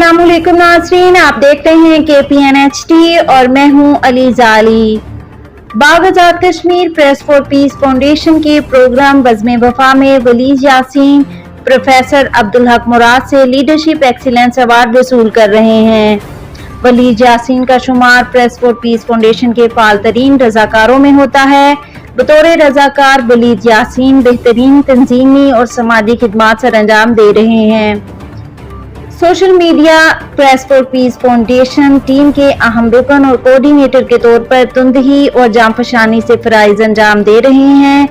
अस्सलामुअलैकुम नाज़रीन, आप देखते हैं KPNHD और मैं हूं Ali Jali. Bagh Azad Kashmir press for peace foundation के प्रोग्राम बज़्म वफा में वलीद यासीन प्रोफेसर अब्दुल हक मुराद से लीडरशिप एक्सीलेंस अवार्ड वसूल कर रहे हैं। वलीद यासीन का शुमार प्रेस फॉर पीस फाउंडेशन के फाल तरीन रजाकारों में होता है। बतौर रजाकार वलीद यासीन बेहतरीन तंजीमी और समाजी खिदमात सर अंजाम दे रहे हैं। Social media press for peace foundation team के अहम रुकन और कोऑर्डिनेटर के तौर पर तुंदही और जांफशानी से फराइज अंजाम दे रहे हैं।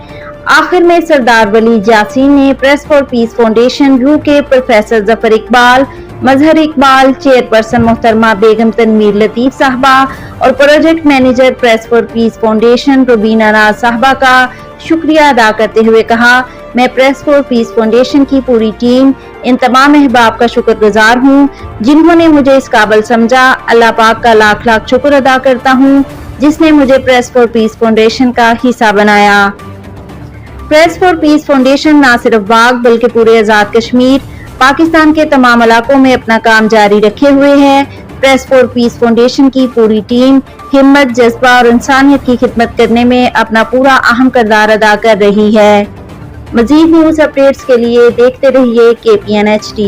आखिर में सरदार वलीद यासीन ने प्रेस फॉर पीस फाउंडेशन रू के प्रोफेसर जफर इकबाल, मजहर इकबाल, चेयरपर्सन मोहतरमा बेगम तनवीर लतीफ साहबा और project manager press for peace foundation Rubina नाज साहबा का शुक्रिया अदा करते हुए कहा, मैं प्रेस फॉर पीस फाउंडेशन की पूरी टीम, इन तमाम अहबाब का शुक्रगुजार हूँ जिन्होंने मुझे इस काबिल समझा। अल्लाह पाक का लाख लाख शुक्र अदा करता हूँ जिसने मुझे प्रेस फॉर पीस फाउंडेशन का हिस्सा बनाया। प्रेस फॉर पीस फाउंडेशन ना सिर्फ बाग बल्कि पूरे आज़ाद कश्मीर, पाकिस्तान के तमाम इलाकों में अपना काम जारी रखे हुए है। प्रेस फॉर पीस फाउंडेशन की पूरी टीम हिम्मत, जज्बा और इंसानियत की खिदमत करने में अपना पूरा अहम किरदार अदा कर रही है। मजीद न्यूज़ अपडेट्स के लिए देखते रहिए KPNHD।